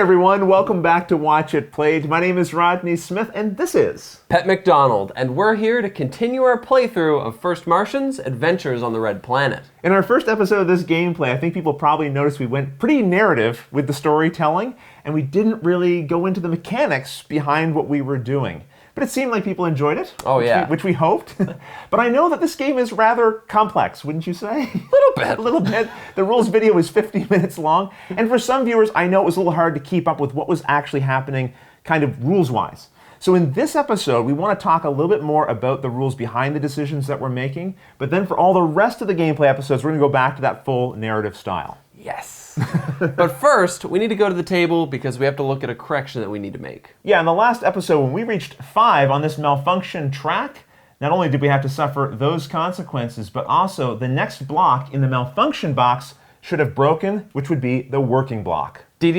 everyone, welcome back to Watch It Played. My name is Rodney Smith, and this is Pet McDonald, and we're here to continue our playthrough of First Martians, Adventures on the Red Planet. In our first episode of this gameplay, I think people probably noticed we went pretty narrative with the storytelling, and we didn't really go into the mechanics behind what we were doing. But it seemed like people enjoyed it. Oh, yeah. Which we hoped. But I know that this game is rather complex, wouldn't you say? A little bit. The rules video is 50 minutes long. And for some viewers, I know it was a little hard to keep up with what was actually happening kind of rules-wise. So in this episode, we want to talk a little bit more about the rules behind the decisions that we're making. But then for all the rest of the gameplay episodes, we're going to go back to that full narrative style. Yes. But first, we need to go to the table because we have to look at a correction that we need to make. Yeah, in the last episode, when we reached 5 on this malfunction track, not only did we have to suffer those consequences, but also the next block in the malfunction box should have broken, which would be the working block. What's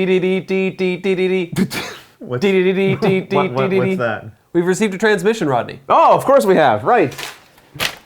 that? We've received a transmission, Rodney. Oh, of course we have, right.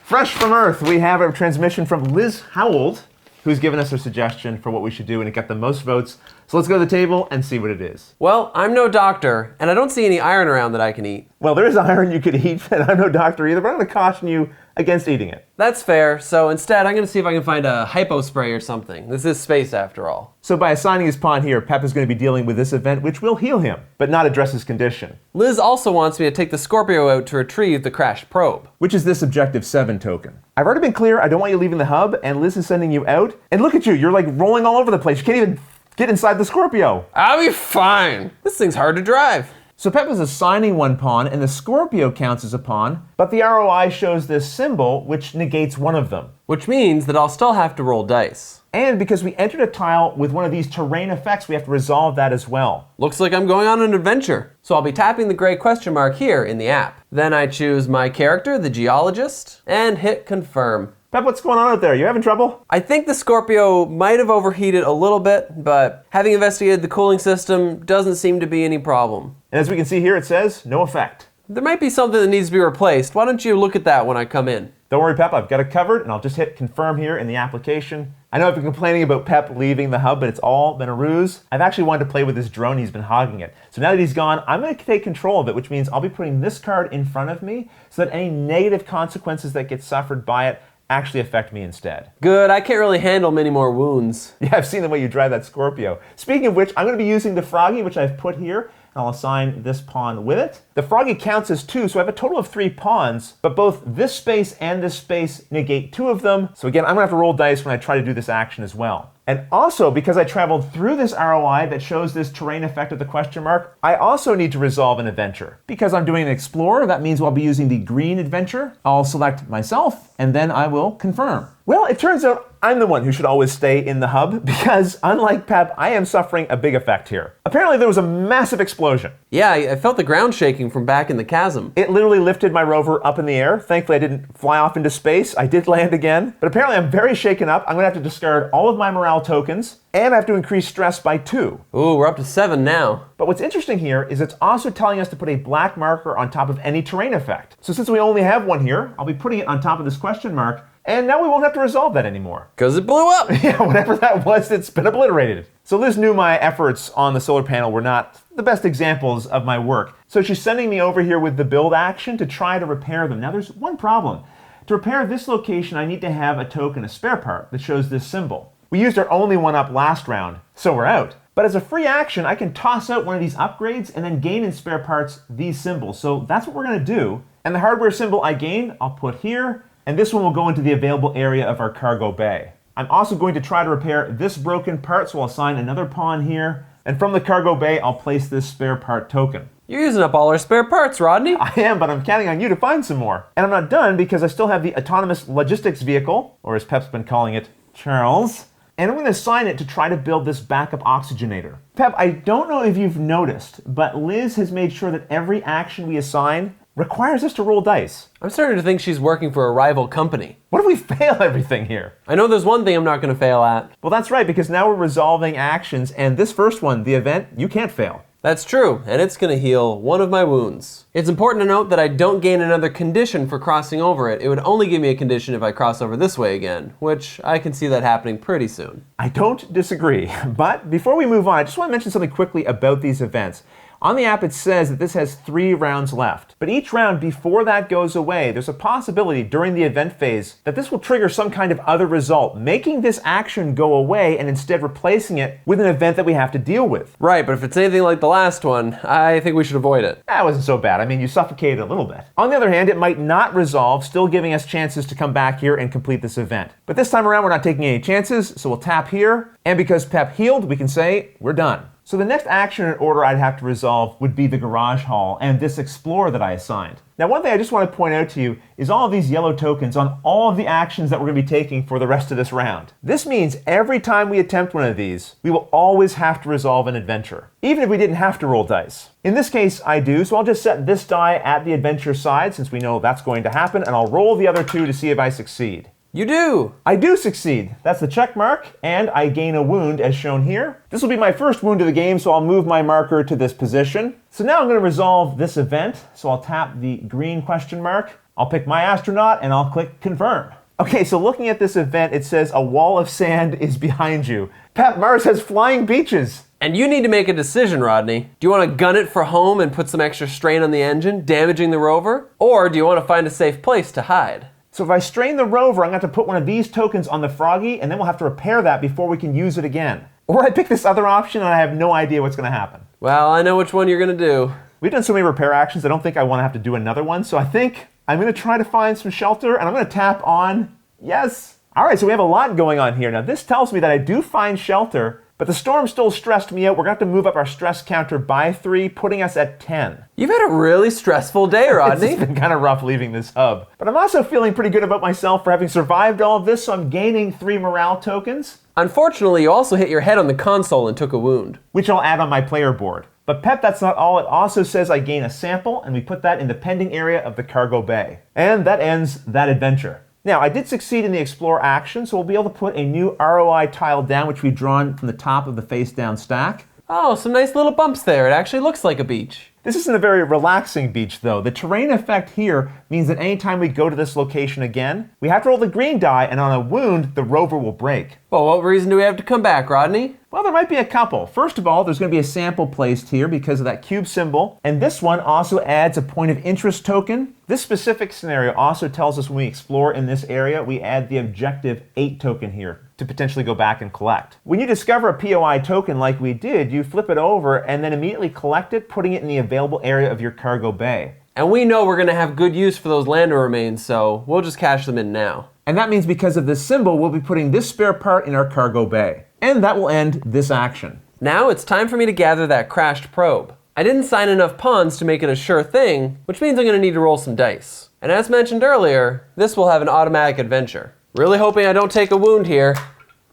Fresh from Earth, we have a transmission from Liz Howell, who's given us a suggestion for what we should do, and it got the most votes. So let's go to the table and see what it is. Well, I'm no doctor, and I don't see any iron around that I can eat. Well, there is iron you could eat, and I'm no doctor either, but I'm going to caution you against eating it. That's fair, so instead I'm going to see if I can find a hypo spray or something. This is space after all. So by assigning his pawn here, Pep is going to be dealing with this event, which will heal him, but not address his condition. Liz also wants me to take the Scorpio out to retrieve the crashed probe. Which is this Objective 7 token. I've already been clear, I don't want you leaving the hub, and Liz is sending you out. And look at you, you're like rolling all over the place. You can't even get inside the Scorpio. I'll be fine. This thing's hard to drive. So Pep is assigning one pawn, and the Scorpio counts as a pawn, but the ROI shows this symbol, which negates one of them. Which means that I'll still have to roll dice. And because we entered a tile with one of these terrain effects, we have to resolve that as well. Looks like I'm going on an adventure. So I'll be tapping the gray question mark here in the app. Then I choose my character, the geologist, and hit confirm. Pep, what's going on out there? You having trouble? I think the Scorpio might have overheated a little bit, but having investigated the cooling system doesn't seem to be any problem. And as we can see here, it says, no effect. There might be something that needs to be replaced. Why don't you look at that when I come in? Don't worry, Pep, I've got it covered, and I'll just hit confirm here in the application. I know I've been complaining about Pep leaving the hub, but it's all been a ruse. I've actually wanted to play with this drone, he's been hogging it. So now that he's gone, I'm going to take control of it, which means I'll be putting this card in front of me so that any negative consequences that get suffered by it actually affect me instead. Good, I can't really handle many more wounds. Yeah, I've seen the way you drive that Scorpio. Speaking of which, I'm going to be using the Froggy, which I've put here. I'll assign this pawn with it. The Froggy counts as 2, so I have a total of 3 pawns, but both this space and this space negate 2 of them. So again, I'm gonna have to roll dice when I try to do this action as well. And also, because I traveled through this ROI that shows this terrain effect of the question mark, I also need to resolve an adventure. Because I'm doing an explorer, that means I'll be using the green adventure. I'll select myself, and then I will confirm. Well, it turns out I'm the one who should always stay in the hub because, unlike Pep, I am suffering a big effect here. Apparently there was a massive explosion. Yeah, I felt the ground shaking from back in the chasm. It literally lifted my rover up in the air. Thankfully I didn't fly off into space. I did land again. But apparently I'm very shaken up. I'm gonna have to discard all of my morale tokens, and I have to increase stress by 2. Ooh, we're up to 7 now. But what's interesting here is it's also telling us to put a black marker on top of any terrain effect. So since we only have one here, I'll be putting it on top of this question mark, and now we won't have to resolve that anymore. Because it blew up. Yeah, whatever that was, it's been obliterated. So Liz knew my efforts on the solar panel were not the best examples of my work. So she's sending me over here with the build action to try to repair them. Now there's one problem. To repair this location, I need to have a token, a spare part, that shows this symbol. We used our only one up last round, so we're out. But as a free action, I can toss out one of these upgrades and then gain in spare parts these symbols. So that's what we're gonna do. And the hardware symbol I gained, I'll put here, and this one will go into the available area of our cargo bay. I'm also going to try to repair this broken part, so I'll assign another pawn here. And from the cargo bay, I'll place this spare part token. You're using up all our spare parts, Rodney. I am, but I'm counting on you to find some more. And I'm not done because I still have the autonomous logistics vehicle, or as Pep's been calling it, Charles. And I'm going to assign it to try to build this backup oxygenator. Pep, I don't know if you've noticed, but Liz has made sure that every action we assign requires us to roll dice. I'm starting to think she's working for a rival company. What if we fail everything here? I know there's one thing I'm not going to fail at. Well, that's right, because now we're resolving actions, and this first one, the event, you can't fail. That's true, and it's going to heal one of my wounds. It's important to note that I don't gain another condition for crossing over it. It would only give me a condition if I cross over this way again, which I can see that happening pretty soon. I don't disagree, but before we move on, I just want to mention something quickly about these events. On the app, it says that this has 3 rounds left. But each round before that goes away, there's a possibility during the event phase that this will trigger some kind of other result, making this action go away and instead replacing it with an event that we have to deal with. Right, but if it's anything like the last one, I think we should avoid it. That wasn't so bad. I mean, you suffocated a little bit. On the other hand, it might not resolve, still giving us chances to come back here and complete this event. But this time around, we're not taking any chances, so we'll tap here. And because Pep healed, we can say we're done. So the next action in order I'd have to resolve would be the garage hall and this explorer that I assigned. Now, one thing I just want to point out to you is all of these yellow tokens on all of the actions that we're going to be taking for the rest of this round. This means every time we attempt one of these, we will always have to resolve an adventure, even if we didn't have to roll dice. In this case, I do, so I'll just set this die at the adventure side since we know that's going to happen, and I'll roll the other 2 to see if I succeed. You do! I do succeed. That's the check mark, and I gain a wound as shown here. This will be my first wound of the game, so I'll move my marker to this position. So now I'm going to resolve this event, so I'll tap the green question mark. I'll pick my astronaut, and I'll click confirm. Okay, so looking at this event, it says a wall of sand is behind you. Pep, Mars has flying beaches. And you need to make a decision, Rodney. Do you want to gun it for home and put some extra strain on the engine, damaging the rover? Or do you want to find a safe place to hide? So if I strain the rover, I'm going to have to put one of these tokens on the Froggy, and then we'll have to repair that before we can use it again. Or I pick this other option, and I have no idea what's going to happen. Well, I know which one you're going to do. We've done so many repair actions, I don't think I want to have to do another one, so I think I'm going to try to find some shelter, and I'm going to tap on yes. All right, so we have a lot going on here. Now, this tells me that I do find shelter, but the storm still stressed me out. We're going to have to move up our stress counter by 3, putting us at 10. You've had a really stressful day, Rodney. It's been kind of rough leaving this hub. But I'm also feeling pretty good about myself for having survived all of this, so I'm gaining 3 morale tokens. Unfortunately, you also hit your head on the console and took a wound, which I'll add on my player board. But Pep, that's not all. It also says I gain a sample, and we put that in the pending area of the cargo bay. And that ends that adventure. Now, I did succeed in the Explore action, so we'll be able to put a new ROI tile down, which we've drawn from the top of the face-down stack. Oh, some nice little bumps there. It actually looks like a beach. This isn't a very relaxing beach, though. The terrain effect here means that anytime we go to this location again, we have to roll the green die, and on a wound, the rover will break. Well, what reason do we have to come back, Rodney? Well, there might be a couple. First of all, there's going to be a sample placed here because of that cube symbol, and this one also adds a point of interest token. This specific scenario also tells us when we explore in this area, we add the objective 8 token here to potentially go back and collect. When you discover a POI token like we did, you flip it over and then immediately collect it, putting it in the available area of your cargo bay. And we know we're going to have good use for those lander remains, so we'll just cash them in now. And that means because of this symbol, we'll be putting this spare part in our cargo bay. And that will end this action. Now it's time for me to gather that crashed probe. I didn't sign enough pawns to make it a sure thing, which means I'm going to need to roll some dice. And as mentioned earlier, this will have an automatic adventure. Really hoping I don't take a wound here.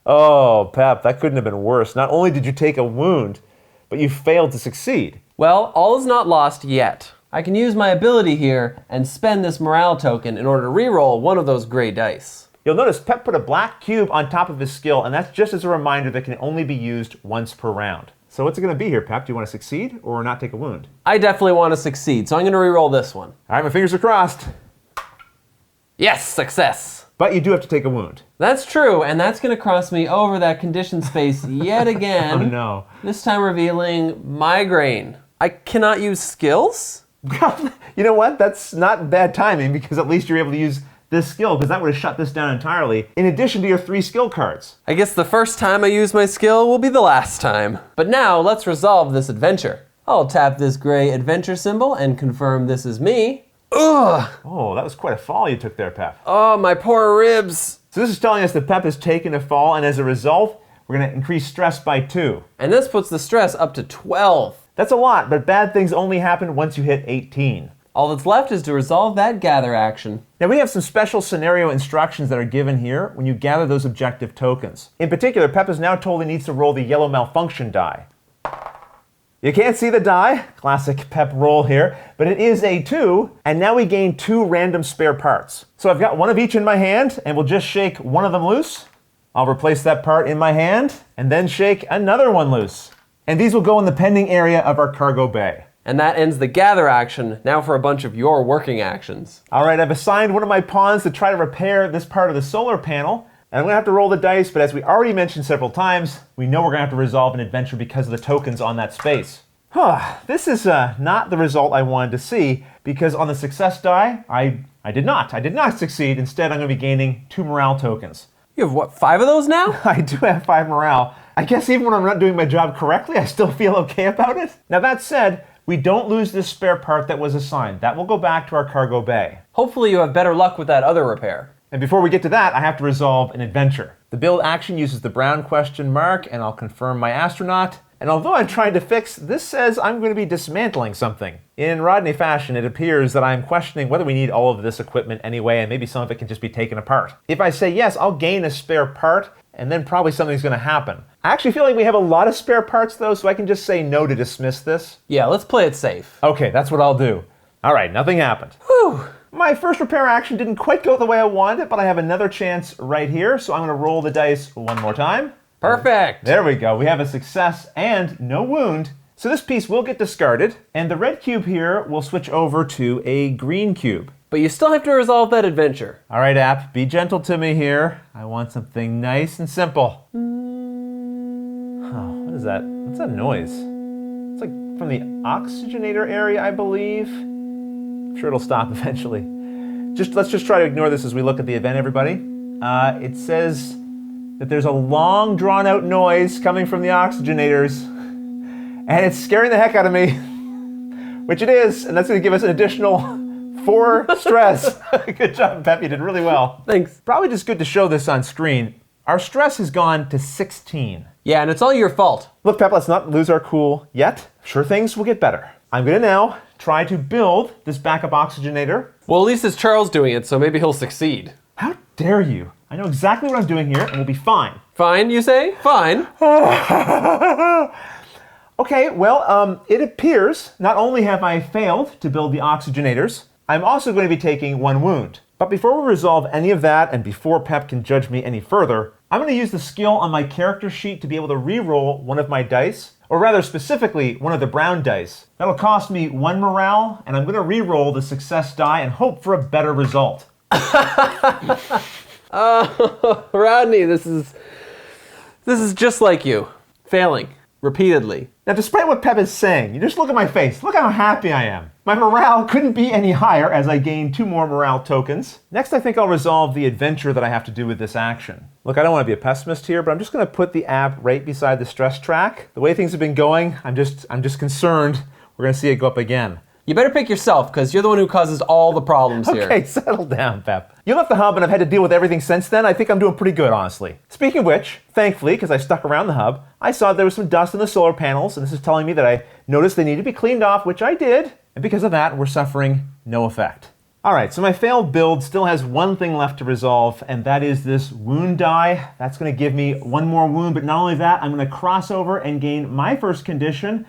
Oh, Pep, that couldn't have been worse. Not only did you take a wound, but you failed to succeed. Well, all is not lost yet. I can use my ability here and spend this morale token in order to reroll one of those gray dice. You'll notice Pep put a black cube on top of his skill, and that's just as a reminder that can only be used once per round. So what's it going to be here, Pep? Do you want to succeed or not take a wound? I definitely want to succeed, so I'm going to reroll this one. All right, my fingers are crossed. Yes, success. But you do have to take a wound. That's true, and that's going to cross me over that condition space yet again. Oh no. This time revealing migraine. I cannot use skills? You know what? That's not bad timing because at least you're able to use this skill because that would have shut this down entirely in addition to your 3 skill cards. I guess the first time I use my skill will be the last time. But now let's resolve this adventure. I'll tap this gray adventure symbol and confirm this is me. Ugh! Oh, that was quite a fall you took there, Pep. Oh, my poor ribs. So this is telling us that Pep has taken a fall, and as a result, we're going to increase stress by 2. And this puts the stress up to 12. That's a lot, but bad things only happen once you hit 18. All that's left is to resolve that gather action. Now we have some special scenario instructions that are given here when you gather those objective tokens. In particular, Pep is now told he needs to roll the yellow malfunction die. You can't see the die, classic Pep roll here, but it is a 2, and now we gain 2 random spare parts. So I've got one of each in my hand, and we'll just shake one of them loose. I'll replace that part in my hand, and then shake another one loose. And these will go in the pending area of our cargo bay. And that ends the gather action. Now for a bunch of your working actions. All right, I've assigned one of my pawns to try to repair this part of the solar panel. And I'm going to have to roll the dice, but as we already mentioned several times, we know we're going to have to resolve an adventure because of the tokens on that space. This is not the result I wanted to see, because on the success die, I did not succeed. Instead, I'm going to be gaining 2 morale tokens. You have what, 5 of those now? I do have 5 morale. I guess even when I'm not doing my job correctly, I still feel okay about it. Now that said, we don't lose this spare part that was assigned. That will go back to our cargo bay. Hopefully you have better luck with that other repair. And before we get to that, I have to resolve an adventure. The build action uses the brown question mark, and I'll confirm my astronaut. And although I'm trying to fix, this says I'm going to be dismantling something. In Rodney fashion, it appears that I'm questioning whether we need all of this equipment anyway, and maybe some of it can just be taken apart. If I say yes, I'll gain a spare part, and then probably something's going to happen. I actually feel like we have a lot of spare parts though, so I can just say no to dismiss this. Yeah, let's play it safe. Okay, that's what I'll do. All right, nothing happened. Whew. My first repair action didn't quite go the way I wanted it, but I have another chance right here, so I'm going to roll the dice one more time. Perfect. There we go. We have a success and no wound. So this piece will get discarded, and the red cube here will switch over to a green cube. But you still have to resolve that adventure. All right, app, be gentle to me here. I want something nice and simple. Oh, what is that? What's that noise? It's like from the oxygenator area, I believe. I'm sure it'll stop eventually. Let's just try to ignore this as we look at the event, everybody. It says that there's a long, drawn-out noise coming from the oxygenators, and it's scaring the heck out of me, which it is, and that's going to give us an additional 4 stress. Good job, Pep, you did really well. Thanks. Probably just good to show this on screen. Our stress has gone to 16. Yeah, and it's all your fault. Look, Pep, let's not lose our cool yet. Sure, things will get better. I'm going to now try to build this backup oxygenator. Well, at least it's Charles doing it, so maybe he'll succeed. How dare you? I know exactly what I'm doing here, and we'll be fine. Fine, you say? Fine. Okay, well, it appears not only have I failed to build the oxygenators, I'm also going to be taking 1 wound. But before we resolve any of that, and before Pep can judge me any further, I'm going to use the skill on my character sheet to be able to re-roll one of my dice, or rather specifically, one of the brown dice. That'll cost me 1 morale, and I'm going to re-roll the success die and hope for a better result. Oh, Rodney, this is just like you. Failing. Repeatedly. Now, despite what Pep is saying, you just look at my face. Look how happy I am. My morale couldn't be any higher as I gain 2 more morale tokens. Next, I think I'll resolve the adventure that I have to do with this action. Look, I don't want to be a pessimist here, but I'm just going to put the app right beside the stress track. The way things have been going, I'm just concerned we're going to see it go up again. You better pick yourself, because you're the one who causes all the problems here. Okay, settle down, Pep. You left the hub and I've had to deal with everything since then. I think I'm doing pretty good, honestly. Speaking of which, thankfully, because I stuck around the hub, I saw there was some dust in the solar panels, and this is telling me that I noticed they need to be cleaned off, which I did. And because of that, we're suffering no effect. All right, so my failed build still has one thing left to resolve, and that is this wound die. That's going to give me 1 more wound, but not only that, I'm going to cross over and gain my first condition.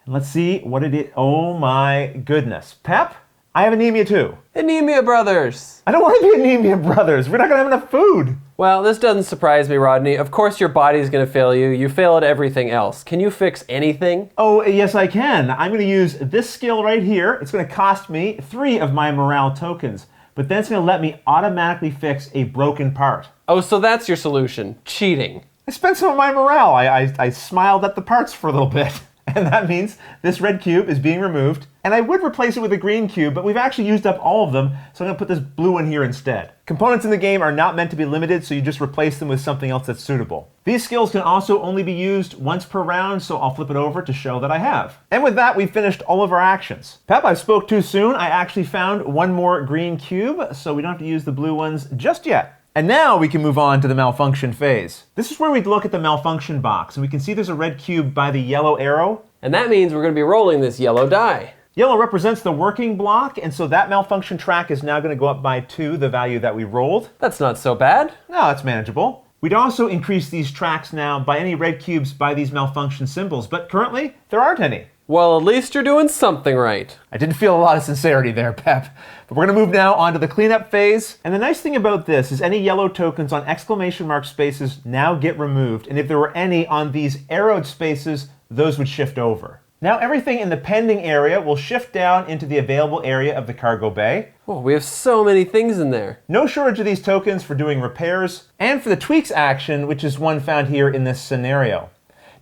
And let's see what it is. Oh my goodness. Pep, I have anemia too. Anemia brothers. I don't want to be anemia brothers. We're not going to have enough food. Well, this doesn't surprise me, Rodney. Of course your body's going to fail you. You fail at everything else. Can you fix anything? Oh, yes, I can. I'm going to use this skill right here. It's going to cost me 3 of my morale tokens, but then it's going to let me automatically fix a broken part. Oh, so that's your solution. Cheating. I spent some of my morale. I smiled at the parts for a little bit. And that means this red cube is being removed. And I would replace it with a green cube, but we've actually used up all of them, so I'm going to put this blue one here instead. Components in the game are not meant to be limited, so you just replace them with something else that's suitable. These skills can also only be used once per round, so I'll flip it over to show that I have. And with that, we've finished all of our actions. Pep, I spoke too soon. I actually found 1 more green cube, so we don't have to use the blue ones just yet. And now we can move on to the malfunction phase. This is where we'd look at the malfunction box, and we can see there's a red cube by the yellow arrow. And that means we're going to be rolling this yellow die. Yellow represents the working block, and so that malfunction track is now going to go up by 2, the value that we rolled. That's not so bad. No, it's manageable. We'd also increase these tracks now by any red cubes by these malfunction symbols, but currently there aren't any. Well, at least you're doing something right. I didn't feel a lot of sincerity there, Pep. But we're going to move now on to the cleanup phase. And the nice thing about this is any yellow tokens on exclamation mark spaces now get removed. And if there were any on these arrowed spaces, those would shift over. Now everything in the pending area will shift down into the available area of the cargo bay. Oh, we have so many things in there. No shortage of these tokens for doing repairs and for the tweaks action, which is one found here in this scenario.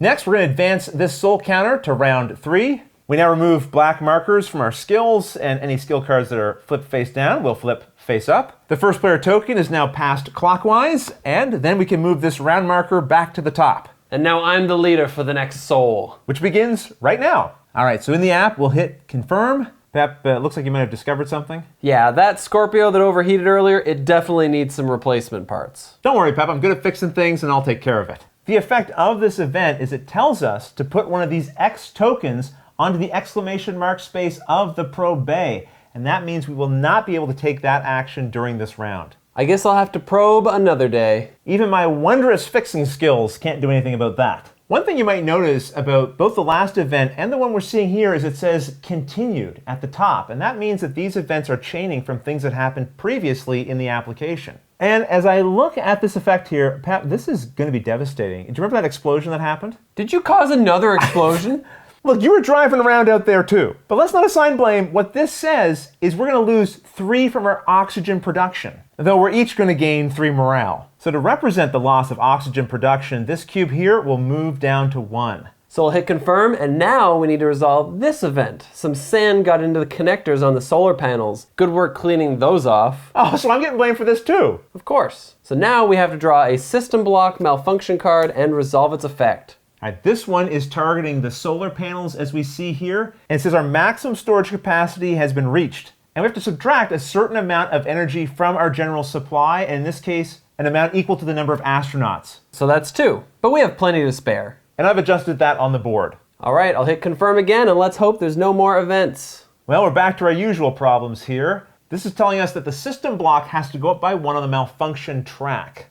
Next, we're going to advance this soul counter to round 3. We now remove black markers from our skills, and any skill cards that are flipped face down will flip face up. The first player token is now passed clockwise, and then we can move this round marker back to the top. And now I'm the leader for the next soul. Which begins right now. All right, so in the app, we'll hit confirm. Pep, looks like you might have discovered something. Yeah, that Scorpio that overheated earlier, it definitely needs some replacement parts. Don't worry, Pep, I'm good at fixing things and I'll take care of it. The effect of this event is it tells us to put one of these X tokens onto the exclamation mark space of the probe bay, and that means we will not be able to take that action during this round. I guess I'll have to probe another day. Even my wondrous fixing skills can't do anything about that. One thing you might notice about both the last event and the one we're seeing here is it says continued at the top, and that means that these events are chaining from things that happened previously in the application. And as I look at this effect here, Pat, this is going to be devastating. Do you remember that explosion that happened? Did you cause another explosion? Look, you were driving around out there too. But let's not assign blame. What this says is we're going to lose 3 from our oxygen production, though we're each going to gain 3 morale. So to represent the loss of oxygen production, this cube here will move down to 1. So I'll hit confirm, and now we need to resolve this event. Some sand got into the connectors on the solar panels. Good work cleaning those off. Oh, so I'm getting blamed for this too. Of course. So now we have to draw a system block malfunction card and resolve its effect. All right, this one is targeting the solar panels as we see here. And it says our maximum storage capacity has been reached. And we have to subtract a certain amount of energy from our general supply, and in this case, an amount equal to the number of astronauts. So that's 2, but we have plenty to spare. And I've adjusted that on the board. All right, I'll hit confirm again, and let's hope there's no more events. Well, we're back to our usual problems here. This is telling us that the system block has to go up by 1 on the malfunction track.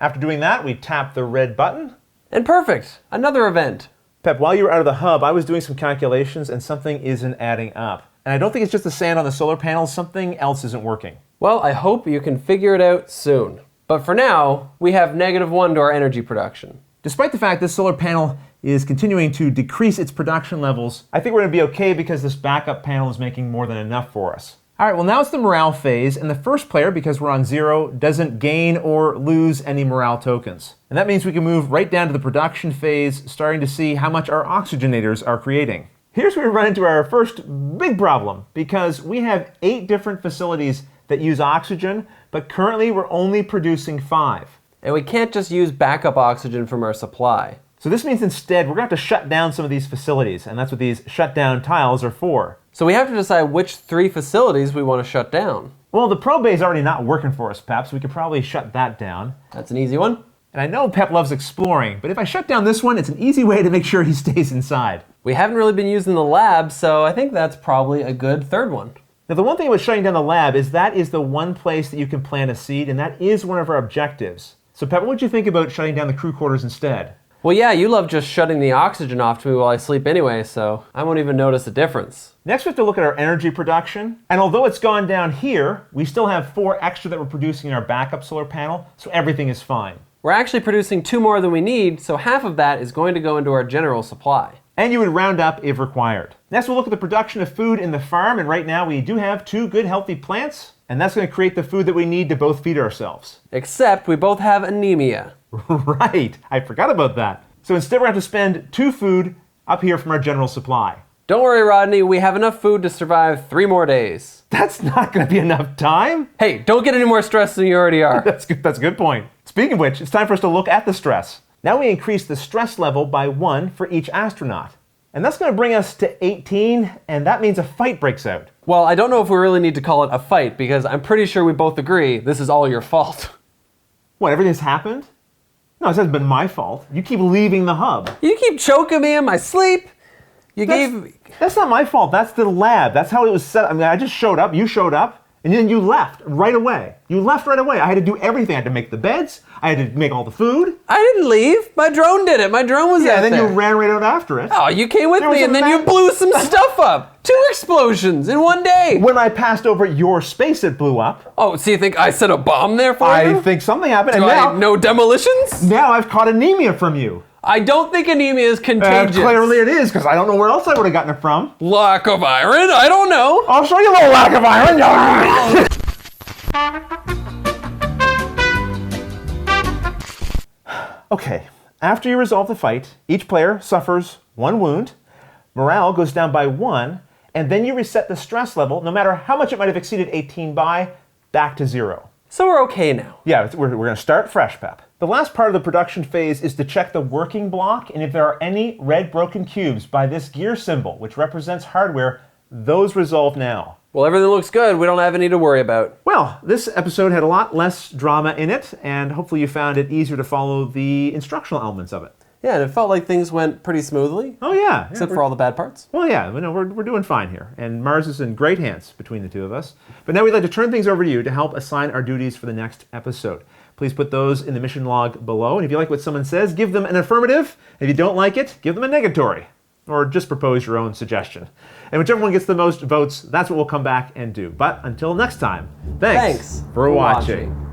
After doing that, we tap the red button. And perfect, another event. Pep, while you were out of the hub, I was doing some calculations and something isn't adding up. And I don't think it's just the sand on the solar panels, something else isn't working. Well, I hope you can figure it out soon. But for now, we have -1 to our energy production. Despite the fact this solar panel is continuing to decrease its production levels, I think we're going to be okay because this backup panel is making more than enough for us. All right, well now it's the morale phase, and the first player, because we're on 0, doesn't gain or lose any morale tokens. And that means we can move right down to the production phase, starting to see how much our oxygenators are creating. Here's where we run into our first big problem, because we have 8 different facilities that use oxygen, but currently we're only producing 5. And we can't just use backup oxygen from our supply. So this means instead we're going to have to shut down some of these facilities, and that's what these shutdown tiles are for. So we have to decide which 3 facilities we want to shut down. Well, the probe bay is already not working for us, Pep, so we could probably shut that down. That's an easy one. And I know Pep loves exploring, but if I shut down this one, it's an easy way to make sure he stays inside. We haven't really been using the lab, so I think that's probably a good 3rd one. Now, the one thing about shutting down the lab is that is the one place that you can plant a seed, and that is one of our objectives. So Pep, what would you think about shutting down the crew quarters instead? Well, yeah, you love just shutting the oxygen off to me while I sleep anyway, so I won't even notice a difference. Next, we have to look at our energy production. And although it's gone down here, we still have 4 extra that we're producing in our backup solar panel, so everything is fine. We're actually producing 2 more than we need, so half of that is going to go into our general supply. And you would round up if required. Next, we'll look at the production of food in the farm, and right now we do have 2 good healthy plants, and that's going to create the food that we need to both feed ourselves. Except we both have anemia. Right, I forgot about that. So instead we're going to have to spend 2 food up here from our general supply. Don't worry, Rodney, we have enough food to survive 3 more days. That's not going to be enough time. Hey, don't get any more stressed than you already are. That's a good point. Speaking of which, it's time for us to look at the stress. Now we increase the stress level by 1 for each astronaut. And that's going to bring us to 18, and that means a fight breaks out. Well, I don't know if we really need to call it a fight, because I'm pretty sure we both agree this is all your fault. What, everything's happened? No, it hasn't been my fault. You keep leaving the hub. You keep choking me in my sleep. That's not my fault. That's the lab. That's how it was set. I mean, I just showed up. You showed up. And then you left right away. You left right away. I had to do everything. I had to make the beds. I had to make all the food. I didn't leave. My drone did it. My drone was out And then there. you ran right out after it. Oh, you came with There was me, a and then you map. blew some stuff up. 2 explosions in one day. When I passed over your space, it blew up. Oh, so you think I set a bomb there for you? I think something happened. And So no demolitions? now I've caught anemia from you. I don't think anemia is contagious. Clearly it is, because I don't know where else I would have gotten it from. Lack of iron? I don't know. I'll show you a little lack of iron. Okay, after you resolve the fight, each player suffers 1 wound, morale goes down by 1, and then you reset the stress level, no matter how much it might have exceeded 18 by, back to 0. So we're okay now. Yeah, we're going to start fresh, Pep. The last part of the production phase is to check the working block, and if there are any red broken cubes by this gear symbol, which represents hardware, those resolve now. Well, everything looks good. We don't have any to worry about. Well, this episode had a lot less drama in it, and hopefully you found it easier to follow the instructional elements of it. Yeah, and it felt like things went pretty smoothly. Oh, yeah. Except for all the bad parts. Well, yeah, we're doing fine here, and Mars is in great hands between the two of us. But now we'd like to turn things over to you to help assign our duties for the next episode. Please put those in the mission log below, and if you like what someone says, give them an affirmative. If you don't like it, give them a negatory, or just propose your own suggestion. And whichever one gets the most votes, that's what we'll come back and do. But until next time, thanks Thanks for watching.